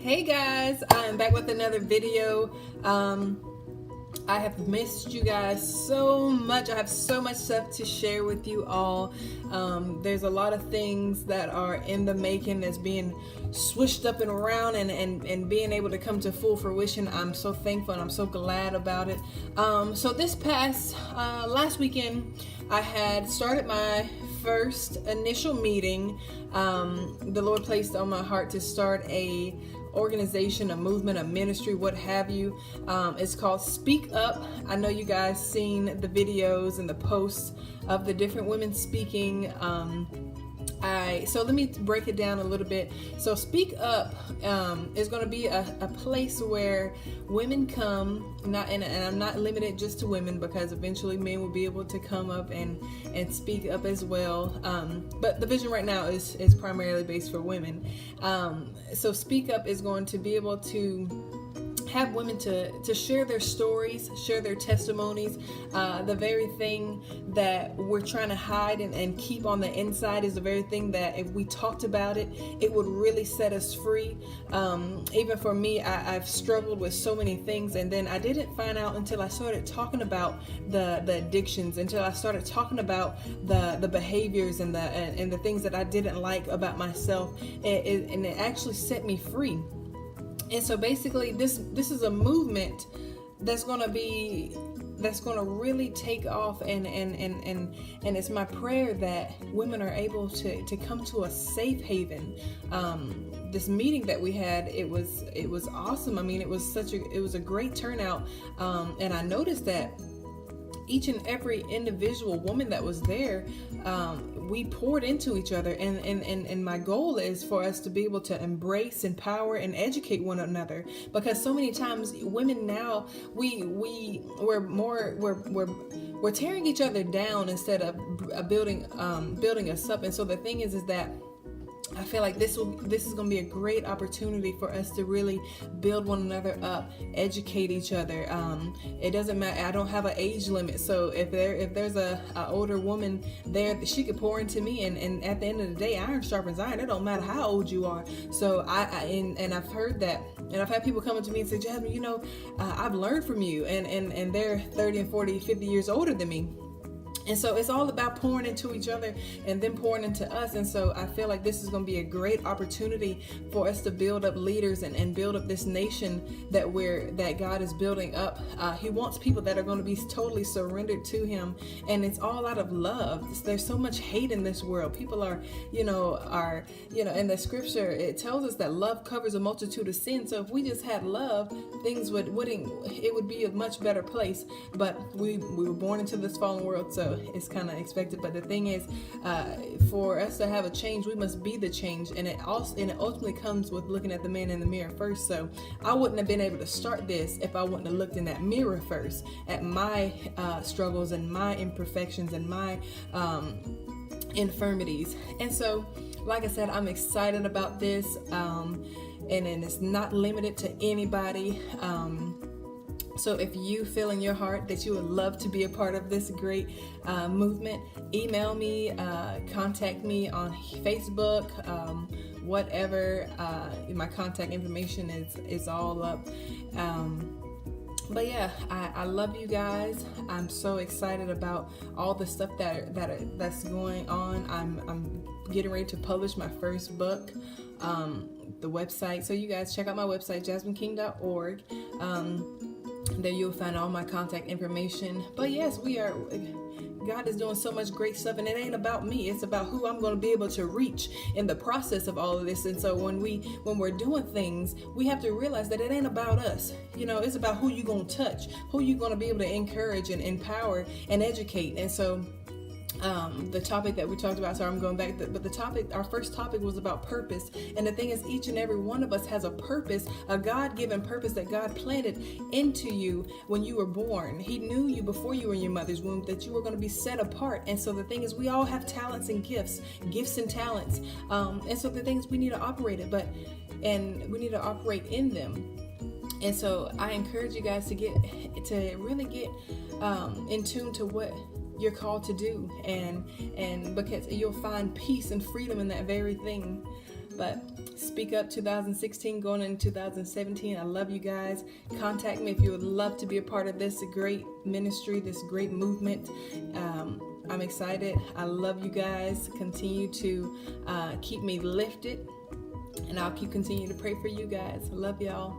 Hey guys, I'm back with another video. I have missed you guys so much. I have so much stuff to share with you all. There's a lot of things that are in the making that's being swished up and around and being able to come to full fruition. I'm so thankful and I'm so glad about it. So this past last weekend, I had started my first initial meeting. The Lord placed on my heart to start a organization, a movement, a ministry, what have you. It's called Speak Up. I know you guys seen the videos and the posts of the different women speaking. So let me break it down a little bit. So Speak Up is going to be a place where women come, and I'm not limited just to women, because eventually men will be able to come up and speak up as well. But the vision right now is primarily based for women. So Speak Up is going to be able to have women to share their stories, share their testimonies. The very thing that we're trying to hide and keep on the inside is the very thing that if we talked about it, it would really set us free. Even for me, I've struggled with so many things, and then I didn't find out until I started talking about the addictions, until I started talking about the behaviors and the things that I didn't like about myself, and it actually set me free. And so basically this is a movement that's going to really take off, and it's my prayer that women are able to come to a safe haven. This meeting that we had, it was awesome. I mean, it was a great turnout, and I noticed that each and every individual woman that was there, we poured into each other, and my goal is for us to be able to embrace, empower, and educate one another, because so many times women now we're tearing each other down instead of building us up. And so the thing is that I feel like this is going to be a great opportunity for us to really build one another up, educate each other. It doesn't matter. I don't have an age limit, so if there's a older woman there, she could pour into me, and at the end of the day, iron sharpens iron. It don't matter how old you are. So I've heard that, and I've had people come up to me and say, Jasmine, I've learned from you, and they're 30 and 40, 50 years older than me. And so it's all about pouring into each other and then pouring into us. And so I feel like this is going to be a great opportunity for us to build up leaders and build up this nation that God is building up. He wants people that are going to be totally surrendered to Him, and it's all out of love. There's so much hate in this world. People are in the scripture, it tells us that love covers a multitude of sins. So if we just had love, things would be a much better place. But we were born into this fallen world, so it's kind of expected. But the thing is, for us to have a change, we must be the change, and it ultimately comes with looking at the man in the mirror first. So I wouldn't have been able to start this if I wouldn't have looked in that mirror first at my struggles and my imperfections and my infirmities. And so, like I said, I'm excited about this, and it's not limited to anybody. So if you feel in your heart that you would love to be a part of this great movement, email me, contact me on Facebook, whatever. My contact information is all up. But yeah, I love you guys. I'm so excited about all the stuff that's going on. I'm getting ready to publish my first book. The website, so you guys check out my website, jasmineking.org. There you'll find all my contact information. But yes, God is doing so much great stuff, and it ain't about me. It's about who I'm going to be able to reach in the process of all of this. And so when we're doing things, we have to realize that it ain't about us. It's about who you're going to touch, who you're going to be able to encourage and empower and educate. And so the topic that we talked about, sorry, I'm going back, but our first topic was about purpose. And the thing is, each and every one of us has a purpose, a God-given purpose that God planted into you when you were born. He knew you before you were in your mother's womb, that you were going to be set apart. And so the thing is, we all have talents and gifts and talents. And so the thing is, we need to operate it, and we need to operate in them. And so I encourage you guys to really get in tune to what you're called to do, and because you'll find peace and freedom in that very thing. But Speak Up 2016 going into 2017. I love you guys. Contact me if you would love to be a part of this great ministry, this great movement. I'm excited. I love you guys. Continue to keep me lifted, and I'll continue to pray for you guys. I love y'all.